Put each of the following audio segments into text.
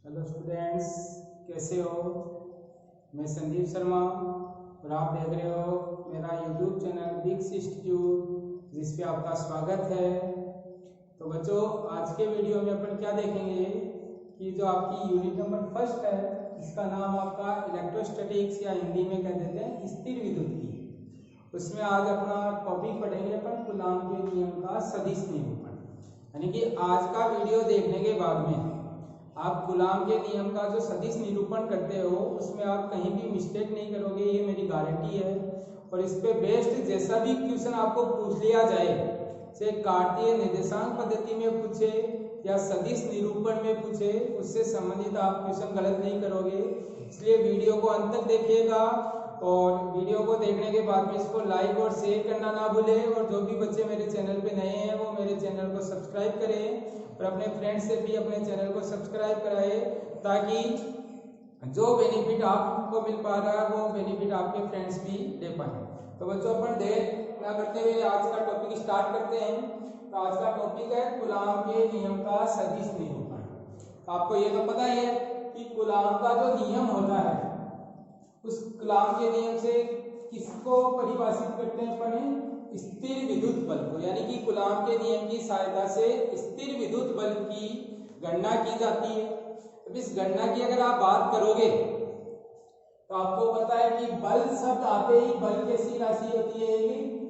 Hello students, कैसे हो। मैं संदीप शर्मा और आप देख रहे हो मेरा यूट्यूब चैनल बिग्स इंस्टीट्यूट, जिस पे आपका स्वागत है। तो बच्चों, आज के वीडियो में अपन क्या देखेंगे कि जो आपकी यूनिट नंबर फर्स्ट है, इसका नाम आपका इलेक्ट्रोस्टैटिक्स या हिंदी में कह देते हैं स्थिर विद्युत की। उसमें आज अपना टॉपिक पढ़ेंगे अपन कूलाम के नियम का सदिश निरूपण। यानी कि आज का वीडियो देखने के बाद में आप कूलाम के नियम का जो सदिश निरूपण करते हो उसमें आप कहीं भी मिस्टेक नहीं करोगे, ये मेरी गारंटी है। और इस पे बेस्ड जैसा भी क्वेश्चन आपको पूछ लिया जाए, चाहे कार्तीय निर्देशांक पद्धति में पूछे या सदिश निरूपण में पूछे, उससे संबंधित आप क्वेश्चन गलत नहीं करोगे। इसलिए वीडियो को अंत तक देखिएगा और वीडियो को देखने के बाद में इसको लाइक और शेयर करना ना भूलें। और जो भी बच्चे मेरे चैनल पे नए हैं वो मेरे चैनल को सब्सक्राइब करें और अपने फ्रेंड्स से भी अपने चैनल को सब्सक्राइब कराएं, ताकि जो बेनिफिट आपको मिल पा रहा है वो बेनिफिट आपके फ्रेंड्स भी ले पाए। तो बच्चों, अपन देर ना करते हुए आज का टॉपिक स्टार्ट करते हैं। तो आज का टॉपिक है कूलाम के नियम का सदिश निरूपण। आपको ये तो पता ही है कि कूलाम का जो नियम होता है, उस कूलाम के नियम से किसको परिभाषित करते हैं अपन? स्थिर विद्युत बल को। यानी कि कूलाम के नियम की सहायता से स्थिर विद्युत बल की गणना की जाती है। अब इस गणना की अगर आप बात करोगे तो आपको पता है कि बल शब्द आते ही बल कैसी राशि होती है?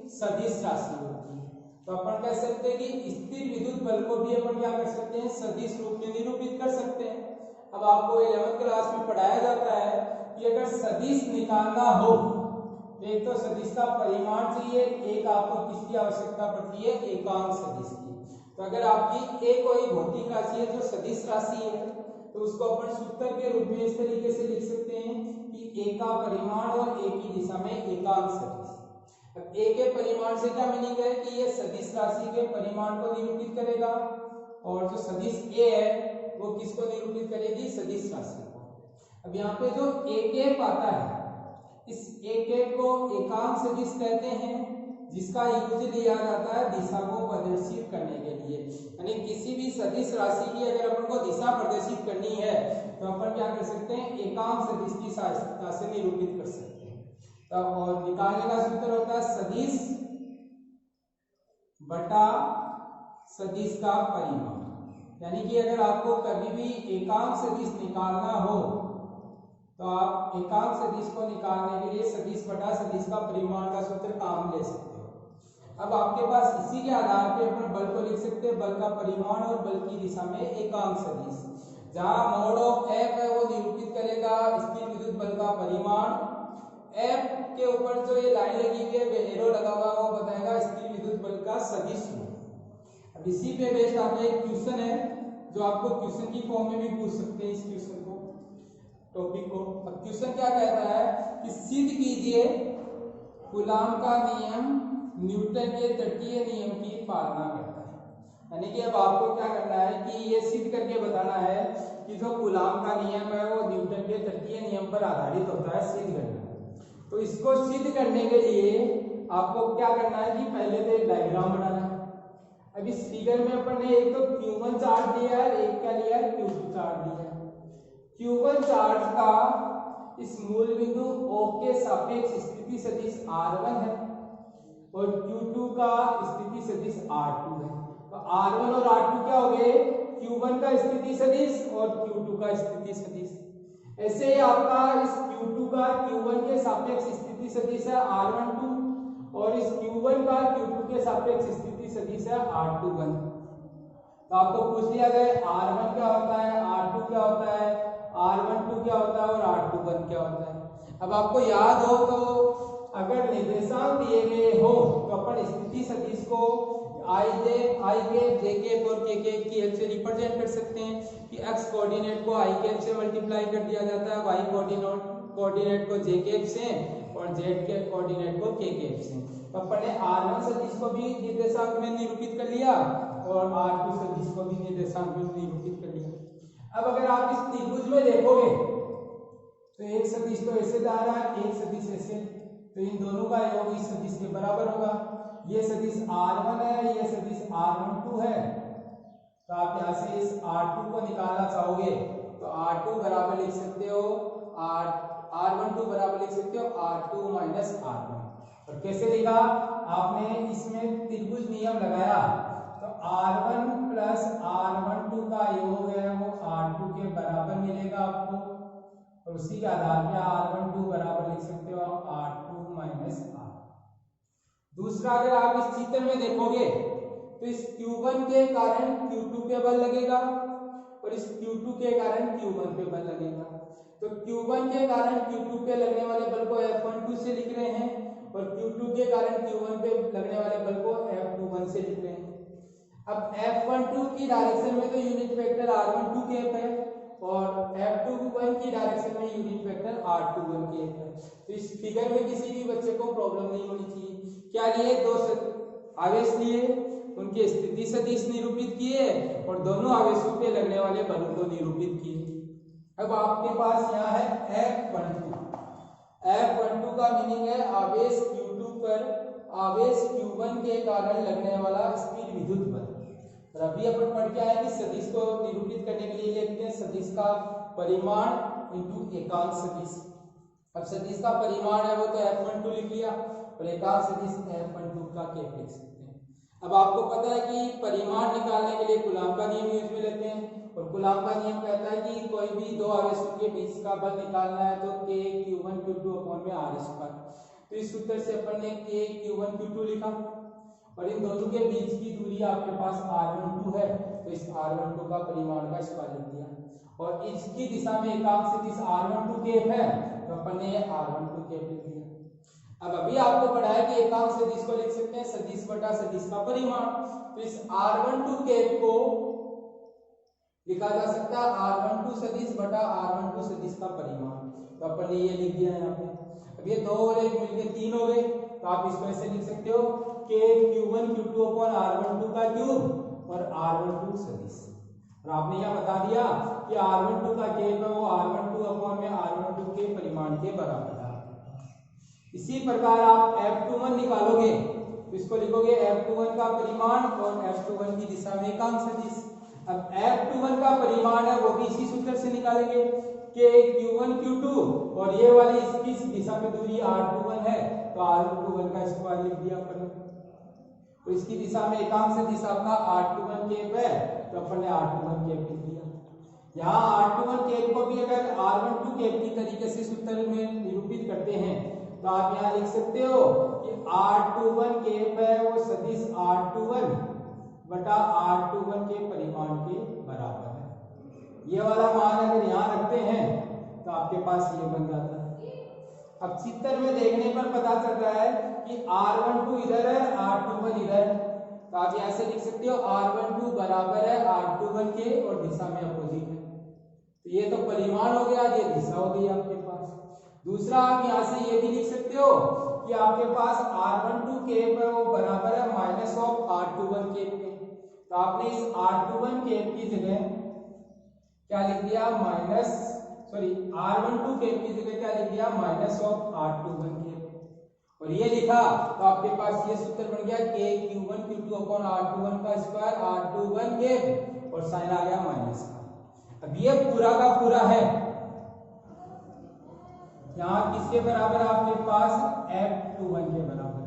सदिश राशि होती है। तो अपन कह सकते हैं कि स्थिर विद्युत बल को भी अपन क्या कर सकते हैं? सदिश रूप में निरूपित कर सकते हैं। अब आपको 11वीं क्लास में पढ़ाया जाता है कि अगर सदिश निकालना हो तो एक तो सदिश का परिमाण चाहिए, एक आपको किसकी आवश्यकता पड़ती है? एकांक सदिश की। तो अगर आपकी एक कोई भौतिक राशि है जो सदिश राशि है, तो उसको अपन सूत्र के रूप में इस तरीके से लिख सकते हैं कि ए का परिमाण और ए की दिशा में एकांक सदिश। अब ए के परिमाण से क्या मीनिंग है कि ये सदिश राशि के परिमाण को निरूपित करेगा, और जो सदिश ए है वो किसको निरूपित करेगी? सदिश राशि को। अब यहाँ पे जो एक आता है, इस एक को एकांक सदिश कहते हैं, जिसका यूज लिया जाता है दिशा को प्रदर्शित करने के लिए। यानी किसी भी सदिश राशि की अगर अपन को दिशा प्रदर्शित करनी है तो अपन क्या कर सकते हैं? एकांक सदिश की सहायता से निरूपित कर सकते हैं। तो और निकालने का सूत्र होता है सदिश बटा सदिश का परिमाण। यानी कि अगर आपको कभी भी एकांक सदिश निकालना हो तो आप एकांक सदिश को निकालने के लिए सदिश बटा सदिश का परिमाण का सूत्र काम ले सकते हो। अब आपके पास इसी के आधार पे अपन बल को लिख सकते हैं, बल का परिमाण और बल की दिशा में एकांक सदिश। जहां मोड ऑफ एफ है वो निरूपित करेगा स्थिर विद्युत बल का परिमाण। एफ के ऊपर जो ये लाइन लगी हुई है, एरो लगा हुआ है, वो बताएगा स्थिर विद्युत बल का सदिश। अब इसी पे बेस्ड आपका एक क्वेश्चन है जो आपको क्वेश्चन की फॉर्म में भी पूछ सकते हैं इस क्वेश्चन को, टॉपिक को। अब क्वेश्चन क्या कहता है कि सिद्ध कीजिए कूलाम का नियम न्यूटन के तृतीय नियम की पालना करता है। यानी कि अब आपको क्या करना है कि ये सिद्ध करके बताना है कि जो कूलाम का नियम है वो न्यूटन के तृतीय नियम पर आधारित होता है, सिद्ध करना है। तो इसको सिद्ध करने के लिए आपको क्या करना है कि पहले तो एक डायग्राम बनाना है। अब इस फिगर में अपन ने एक तो Q1 चार्ज दिया है, एक क्या लिया है? Q2 चार्ज दिया है। Q1 चार्ज का इस मूल बिंदु O के सापेक्ष स्थिति सदिश R1 है और Q2 का स्थिति सदिश R2 है। तो R1 और R2 क्या हो गए? Q1 का स्थिति सदिश और Q2 का स्थिति सदिश। ऐसे ही आपका इस Q2 का Q1 के सापेक्ष स्थिति सदिश है R12 और इस Q1 का Q2 के सापेक्ष स्थिति सदिश है R21। तो आपको पूछ लिया जाए R1 क्या होता है, R2 क्या होता है, R12 क्या होता है और R21 क्या होता है। अब आपको याद हो तो अगर निर्देशांक दिए गए हो तो अपन स्थिति सदिश को i के j के और k के की हेल्प से रिप्रेजेंट कर सकते हैं कि x कोऑर्डिनेट को i के से मल्टीप्लाई कर दिया जाता है, y कोऑर्डिनेट को j के से और z के कोऑर्डिनेट को k के से। तो अपन ने R1 सदिश को भी निर्देशांक में निरूपित कर लिया और R2 सदिश को भी निर्देशांक में निरूपित कर लिया। अब अगर आप इस त्रिभुज में देखोगे तो एक सदिश तो ऐसे जा रहा है, एक सदिश ऐसे, तो इन दोनों का योग इस सदिश के बराबर होगा। ये सदिश R1 है, ये सदिश R12 है। तो आप यहाँ से इस R2 को निकालना चाहोगे तो R2 बराबर लिख सकते हो R12 बराबर लिख सकते हो R2 माइनस R1। और कैसे लिखा, आपने इसमें त्रिभुज नियम लगाया तो R1 प्लस R12 का योग है वो R2 के बराबर मिलेगा आपको, और उसी के आधार पे R12 बराबर लिख सकते हो R2 माइनस R। दूसरा, अगर आप इस चित्र में देखोगे तो इस Q1 के कारण Q2 पे बल लगेगा और इस Q2 के कारण Q1 पे बल लगेगा। तो Q1 के कारण Q2 पे लगने वाले बल को F12 से लिख रहे हैं और Q2 के कारण Q1 पे लगने वाले बल को F21 से लिख रहे हैं। अब F12 की डायरेक्शन में तो यूनिट वेक्टर R12 कैप है और F21 की डायरेक्शन में यूनिट वेक्टर R21 कैप है। तो इस फिगर में किसी भी बच्चे को प्रॉब्लम नहीं होनी चाहिए। क्या लिए, दो आवेश लिए, उनके स्थिति सदिश निरूपित किए और दोनों आवेशों पे लगने वाले बलों को निरूपित किए। अब आपके पास यहाँ है F12 का मीनिंग है आवेश Q2 पर आवेश Q1 के कारण लगने वाला स्थिर विद्युत बल। और अभी अपन पढ़ के आए कि सदिश को निरूपित करने के लिए लिखते हैं सदिश का परिमाण इंटू एकांक सदिश। अब सदिश का परिमाण है वो तो F12 लिख लिया और एकांक सदिश F12 का कैप लिख सकते हैं। अब आपको पता है कि परिमाण निकालने के लिए कूलॉम का नियम यूज में लेते हैं और कूलॉम का नियम कहता है कि कोई भी दो आवेशों के बीच का बल निकालना है तो K Q1 Q2 अपॉन में R स्क्वायर। तो इस सूत्र से अपन ने K Q1 Q2 लिखा और इन दोनों के बीच की दूरी आपके पास R12 है तो इस R12 का परिमाण का स्क्वायर लिख दिया और इसकी दिशा में एकांक सदिश R12 कैप है तो अपन ने R12 कैप लिख दिया। अब अभी आपको पढ़ा है कि एकांक सदिश को लिख सकते हैं सदिश बटा सदिश का परिमाण। तो इस R12 कैप को लिखा जा सकता है R12 सदिश बटा R12 सदिश का परिमाण। तो अपन ने ये लिख दिया यहाँ पे। अब ये दो और एक मिलके तीन हो गए तो आप इसको ऐसे लिख सकते हो K Q1 Q2 upon R12 का क्यूब और R12 सदिश। और आपने यह बता दिया कि R12 का कैप है वो R12 अपॉन में R12 के परिमाण के बराबर है। इसी प्रकार आप F21 निकालोगे तो इसको लिखोगे F21 का परिमाण और F21 की दिशा में एकांक सदिश। अब F21 का परिमाण है वो भी इसी सूत्र से निकालेंगे K Q1 Q2 और ये वाली इसकी दिशा में दूरी R21 है तो R21 का स्क्वायर लिख दिया अपन ने। तो इसकी दिशा में एकांक सदिश आपका R21 कैप है तो अपन ने R21 कैप लिख दिया। यहाँ R21 कैप को भी अगर R12 कैप की तरीके से सूत्र में निरूपित करते हैं तो आप यहाँ लिख सकते हो कि R21 कैप है वो सदिश R21 बटा R21 के परिमाण के बराबर है। ये वाला मान अगर यहाँ रखते हैं तो आपके पास ये बन जाता है। अब चित्र में देखने पर पता चल रहा है कि R12 इधर है R21 इधर है तो आप यहाँ से लिख सकते हो R12 बराबर है R21 के और दिशा में अपोजिट है। तो ये तो परिमाण हो गया, ये दिशा हो गई आपके पास। दूसरा, आप यहाँ से ये भी लिख सकते हो कि आपके पास R12 कैप है वो बराबर है माइनस ऑफ R21 कैप के। तो आपने इस R21 कैप की जगह क्या लिख दिया R12 कैप की जगह क्या लिख दिया माइनस ऑफ R21 कैप और ये लिखा तो आपके पास ये सूत्र बन गया K Q1 Q2 upon R21 का स्क्वायर R21 कैप और साइन आ गया माइनस का। अब ये पूरा का पूरा है यहाँ किसके बराबर आपके पास F21 के बराबर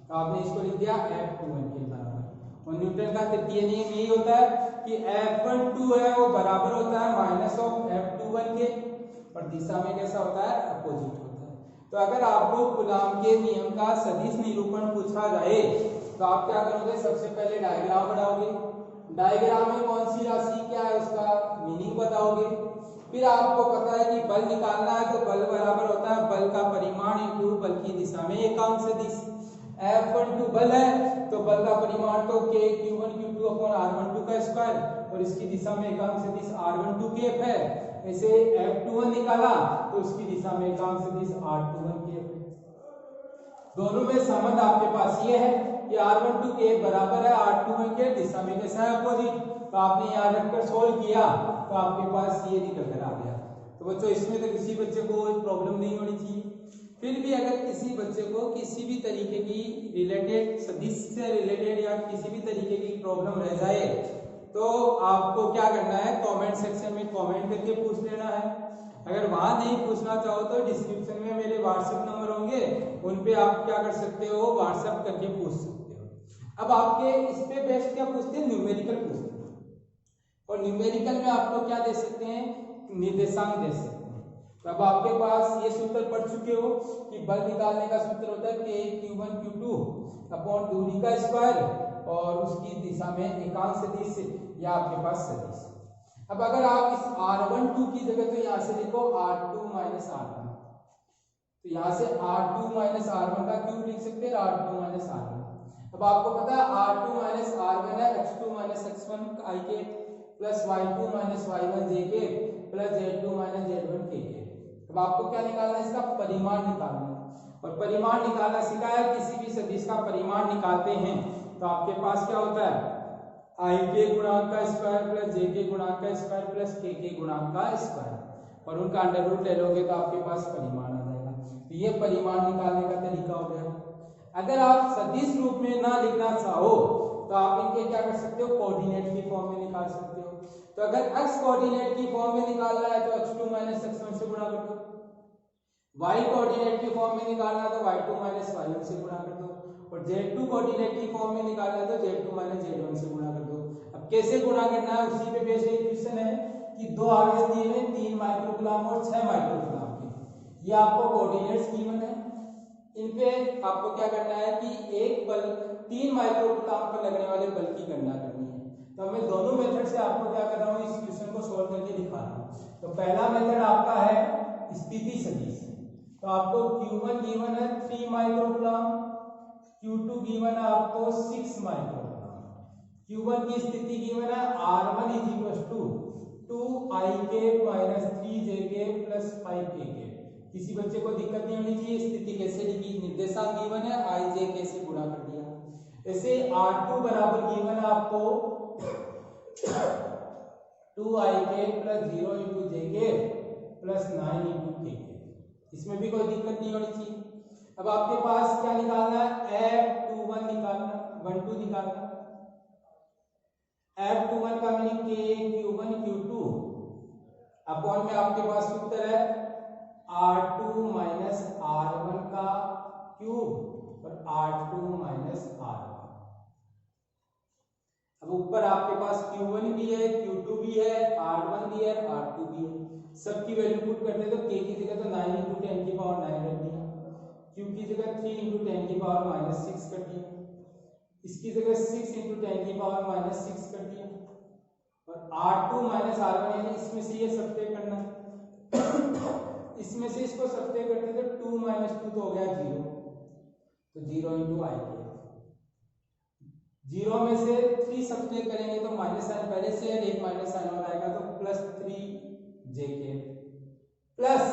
तो आपने इसको लिख दिया F21 के बराबर। और न्यूटन का तृतीय नियम यही होता है कि F12 है वो बराबर होता है माइनस ऑफ F21 के और दिशा में कैसा होता है अपोजिट होता है। तो अगर आपको कूलॉम के नियम का सदिश निरूपण पूछा जाए तो आप क्या करोगे, सबसे पहले डायग्राम बनाओगे, डायग्राम में कौन सी राशि क्या है उसका मीनिंग बताओगे, फिर आपको पता है कि बल निकालना है तो बल बराबर होता है बल का परिमाण इंटू बल की दिशा में एकांक सदिश। F12 बल है तो बल का परिमाण तो K Q1 Q2 upon R12 का स्क्वायर और इसकी दिशा में एकांक सदिश R12 कैप है। ऐसे F21 निकाला तो उसकी दिशा में एकांक सदिश R21 कैप है। दोनों में संबंध आपके पास ये है कि R12 कैप बराबर है R21 के, दिशा में कैसा है अपोजिट। तो आपने यहाँ रखकर सोल्व किया तो आपके पास ये निकल कर आ गया। तो बच्चों इसमें तो किसी बच्चे को प्रॉब्लम नहीं होनी चाहिए। फिर भी अगर किसी बच्चे को किसी भी तरीके की रिलेटेड सदिश से रिलेटेड या किसी भी तरीके की प्रॉब्लम रह जाए तो आपको क्या करना है, कमेंट सेक्शन में कमेंट करके पूछ लेना है। अगर वहां नहीं पूछना चाहो तो डिस्क्रिप्शन में मेरे व्हाट्सएप नंबर होंगे, उन पे आप क्या कर सकते हो, व्हाट्सएप करके पूछ सकते हो। अब आपके इस पे बेस्ट क्या पूछते हैं, न्यूमेरिकल पूछते हैं, और न्यूमेरिकल में आपको क्या दे सकते हैं, निर्देशांक दे सकते हैं। तो अब आपके पास ये सूत्र पढ़ चुके हो कि बल निकालने का सूत्र होता है k q1 q2 अपॉन दूरी का स्क्वायर और उसकी दिशा में एकांक सदिश या आपके पास सदिश। अब अगर आप इस r12 की जगह तो यहाँ से लिखो r2 माइनस r1, तो यहाँ से r2 माइनस r1 का क्यूब लिख सकते हैं, r2 माइनस r1। अब आपको पता है r2 माइनस r1 है x2 माइनस x1 i के plus y2 minus y1 j के plus z2 minus z1 k के। अब आपको क्या निकालना है, इसका परिमाण निकालना है, और परिमाण निकालना सीखा है, किसी भी सदिश का परिमाण निकालते हैं तो आपके पास क्या होता है, आई के गुणांक का स्क्वायर प्लस जे के गुणांक का स्क्वायर प्लस के गुणांक का स्क्वायर, और उनका अंडर रूट ले लोगे तो आपके पास परिमाण आ जाएगा। तो ये परिमाण निकालने का तरीका हो गया। अगर आप सदिश रूप में ना लिखना चाहो तो आप इनके क्या कर सकते हो, कोऑर्डिनेट की फॉर्म में निकाल सकते हो। तो अगर x कोऑर्डिनेट की फॉर्म में निकालना है तो x2 माइनस x1 से गुणा कर दो, y कोऑर्डिनेट की फॉर्म में निकालना है तो y2 माइनस y1 से गुणा कर दो, और z2 कोऑर्डिनेट की फॉर्म में निकालना है तो z2 माइनस z1 से गुणा कर दो। अब कैसे गुणा करना है, उसी पे बेस्ड इक्वेशन है कि दो आवेश दिए हुए 3 माइक्रोकूलम और 6 माइक्रोकूलम के, ये आपको कोऑर्डिनेट्स गिवन है। इन पे आपको क्या करना है कि एक बल 3 माइक्रोकूलम पर लगने वाले बल की गणना करनी है। तो मैं दोनों मेथड से आपको क्या कर रहा हूँ, इस क्वेश्चन को सोल्व करके दिखा रहा हूँ। तो पहला मेथड आपका है स्थिति सदिश। तो आपको Q1 गिवन है 3 माइक्रोकूलम, Q2 गिवन है आपको 6 माइक्रोकूलम। Q1 की स्थिति गिवन है R1 is equal to 2ik minus 3jk plus 5kk। किसी बच्चे को दिक्कत नहीं होनी चाहिए, स्थिति कैसे लिखी, निर्देशांक गिवन है i j k से गुणा कर दिया। ऐसे R2 बराबर गिवन है आपको 2ik plus 0 into jk plus 9 into kk। इसमें भी कोई दिक्कत नहीं होनी चाहिए। अब आपके पास क्या निकालना है, F21 निकालना, 12 निकालना। F21 का meaning k q1 q2 upon में आपके पास सूत्र है R2 माइनस R1 का क्यूब और R2 माइनस R1। अब ऊपर आपके पास Q1 भी है, Q2 भी है, R1 भी है, R2 भी है। सबकी वैल्यू पुट करते तो k की जगह तो 9 इंटू 10 की पावर 9 रख दिया, q की जगह 3 इंटू 10 की पावर माइनस 6 कर दिया, इसकी जगह 6 इंटू 10 की पावर माइनस 6 कर दिया, और R2 माइनस R1 यानी इसमें से ये सब्ट्रैक्ट करना है। इसमें से इसको सब्ट्रैक्ट करते तो 2 माइनस 2 तो हो गया 0, तो 0 इंटू आई के। 0 में से 3 सब्ट्रैक्ट करेंगे तो माइनस साइन पहले से है, एक माइनस साइन और आएगा तो प्लस 3jk प्लस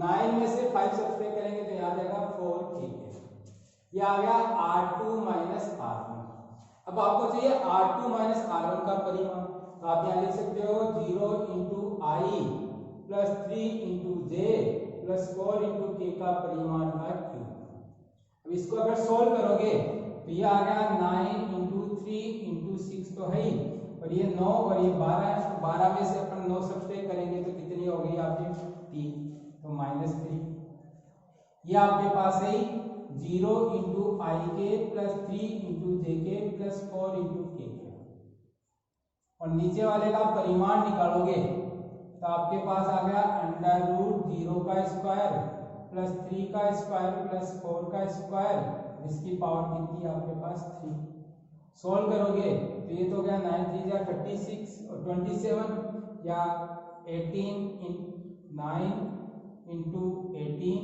9 में से 5 सब्ट्रैक्ट करेंगे तो यहाँ जाएगा 4kk। ये आ गया R2 माइनस R1। अब आपको चाहिए R2 माइनस R1 का परिमाण, तो आप यहाँ लिख सकते हो 0 इंटू आई प्लस 3 इंटू जे प्लस 4 इंटू के का परिमाण का क्यूब। अब इसको अगर सोल्व करोगे तो ये आ गया 9 इंटू 3 इंटू 6 तो है ही, और ये 9 और ये 12 में से अपन 9 सब्ट्रैक्ट करेंगे तो कितनी हो गई आपकी 3, तो माइनस 3। ये आपके पास है 0 इंटू आई के प्लस 3 इंटू जे के प्लस 4 इंटू के, और नीचे वाले का परिमाण निकालोगे तो आपके पास आ गया अंडर रूट 0 का स्क्वायर प्लस 3 का स्क्वायर प्लस 4 का स्क्वायर, जिसकी पावर कितनी है आपके पास 3। सोल्व करोगे तो ये तो गया 9 3 या 36 और 27 या 9 इंटू 18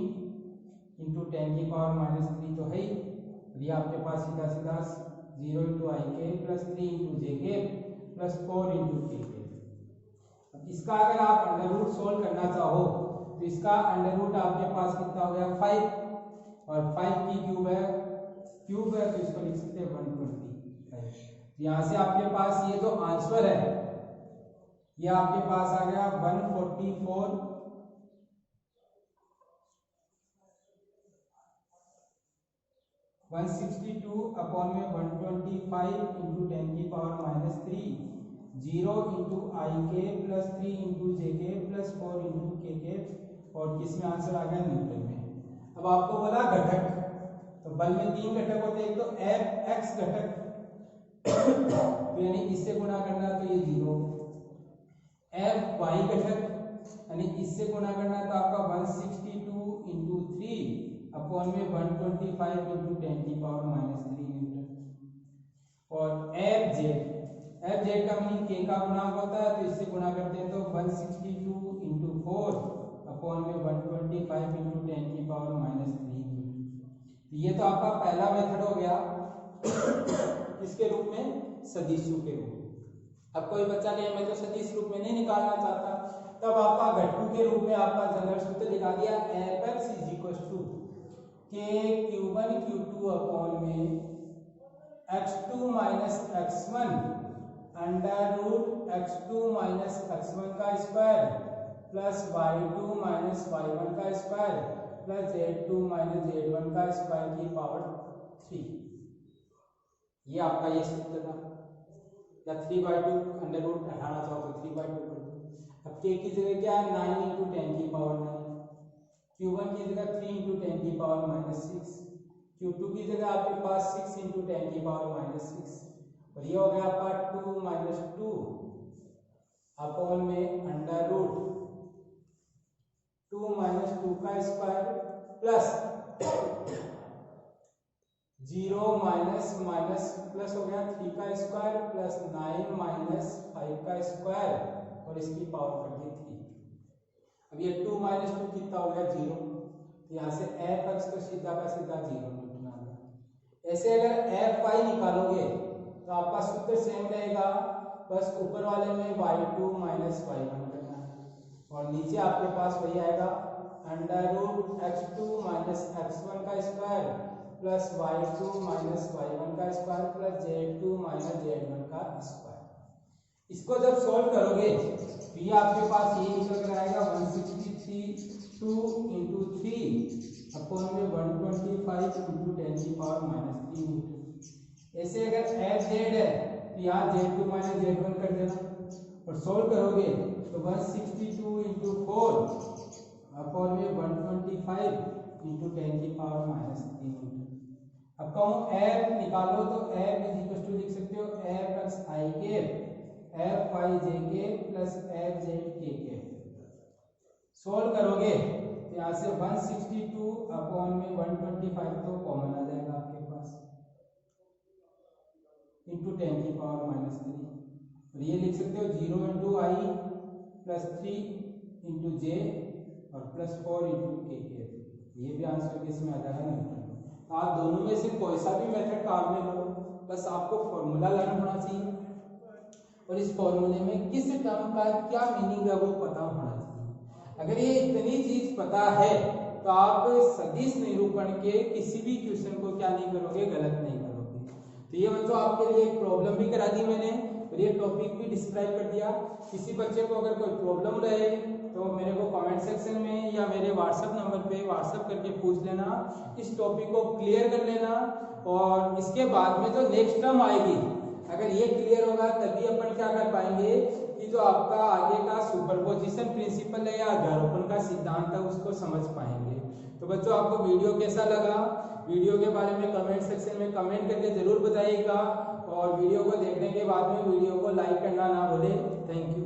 इंटू 10 की पावर माइनस 3 तो है ही, और ये आपके पास सीधा सीधा 0 इंटू आई के प्लस 3 इंटू जे के प्लस 4 इंटू के के। अब इसका अगर आप अंडर रूट सोल्व करना चाहो तो इसका अंडर रूट आपके पास कितना हो गया 5, और 5 की क्यूब है तो इसको लिख सकते हैं 125। यहाँ से आपके पास ये जो आंसर है ये आपके पास आ गया 144 144 162 अपॉन में 125 इंटू 10 की पावर -3, 0 इंटू आई के प्लस 3 इंटू जे के प्लस 4 इंटू के के, और किसमें आंसर आ गया न्यूटन में। अब आपको बोला घटक, तो बल में 3 घटक होते हैं, तो एफ एक्स घटक तो यानी इससे गुणा करना तो ये 0, एफ वाई घटक यानी इससे गुणा करना तो आपका 162 इंटू 3 अपॉन में 125 इंटू 10 की पावर -3 न्यूटन, और एफ जेड का मीनिंग के का गुणांक होता है, तो इससे गुणा करते हैं तो 162 इंटू 4 अपॉन में 125 इंटू 10 की पावर -3 न्यूटन। ये तो आपका पहला मेथड हो गया किसके रूप में, सदिशों के रूप में। अब कोई बच्चा कहे मैं तो सदिश रूप में नहीं निकालना चाहता, तब आपका घटकों के रूप में आपका जनरल सूत्र दिखा दिया, Fx इज इक्वल टू के Q1 Q2 अपॉन में x2 minus x1 under root x2 minus x1 का square plus y2 minus y1 का square plus z2 minus z1 का स्क्वायर की पावर 3। ये आपका ये सूत्र था, या 3/2 अंडर रूट हटाना चाहो तो 3/2 कर दो। अब k की जगह क्या है, 9 इंटू 10 की पावर 9, Q1 की जगह 3 इंटू 10 की पावर -6, Q2 की जगह आपके पास 6 इंटू 10 की पावर -6, और ये हो गया आपका 2 माइनस 2 अपॉन में अंडर रूट 2 माइनस 2 का square plus 0 minus minus plus हो गया 3 का स्क्वायर प्लस 9 माइनस 5 का स्क्वायर और इसकी पावर कर दी 3। अब ये 2 माइनस 2 कितना हो गया 0, तो यहाँ से एफ एक्स तो सीधा का सीधा 0 न्यूटन आ गया। ऐसे अगर एफ वाई निकालोगे तो आपका सूत्र सेम रहेगा, बस ऊपर वाले में y2 माइनस y1 करना है और नीचे आपके पास वही आएगा under root x2 minus x1 का square plus y2 minus y1 का square plus z2 minus z1 का स्क्वायर। इसको जब सॉल्व करोगे तो ये आपके पास ये निकल कर आएगा 162 इंटू 3 अपॉन में 125 इंटू 10 की पावर -3 न्यूटन। ऐसे अगर एफ जेड है तो यहाँ z2 माइनस z1 कर देना और सॉल्व करोगे तो 162 इंटू 4 अपॉन में 125 इंटू 10 की पावर -3 न्यूटन। अब कहूँ एफ निकालो तो एफ इज इक्वल टू लिख सकते हो एफ एक्स आई के एफ वाई जे के प्लस एफ जेड के के। सोल्व करोगे तो यहाँ से 162 अपॉन में 125 तो कॉमन आ जाएगा आपके पास इंटू 10 की पावर -3, और ये लिख सकते हो 0 इंटू आई प्लस 3 इंटू जे और प्लस 4 इंटू के के। ये भी आंसर इसमें आ जाएगा न्यूटन। आप दोनों में से कोई सा भी मेथड काम में लो, बस आपको फॉर्मूला लर्न होना चाहिए और इस फॉर्मूले में किस टर्म का क्या मीनिंग है वो पता होना चाहिए। अगर ये इतनी चीज पता है तो आप सदिश निरूपण के किसी भी क्वेश्चन को क्या नहीं करोगे, गलत नहीं करोगे। तो ये बच्चों आपके लिए एक प्रॉब्लम भी करा दी मैंने और ये टॉपिक भी डिस्क्राइब कर दिया। किसी बच्चे को अगर कोई प्रॉब्लम रहे तो मेरे को कमेंट सेक्शन में या मेरे व्हाट्सएप नंबर पे व्हाट्सएप करके पूछ लेना, इस टॉपिक को क्लियर कर लेना और इसके बाद में जो नेक्स्ट टर्म आएगी अगर ये क्लियर होगा तभी अपन क्या कर पाएंगे कि जो आपका आगे का सुपरपोजिशन प्रिंसिपल है या अध्यारोपण का सिद्धांत है उसको समझ पाएंगे। तो बच्चों आपको वीडियो कैसा लगा, वीडियो के बारे में कमेंट सेक्शन में कमेंट करके जरूर बताइएगा और वीडियो को देखने के बाद में वीडियो को लाइक करना ना भूलें। Thank you.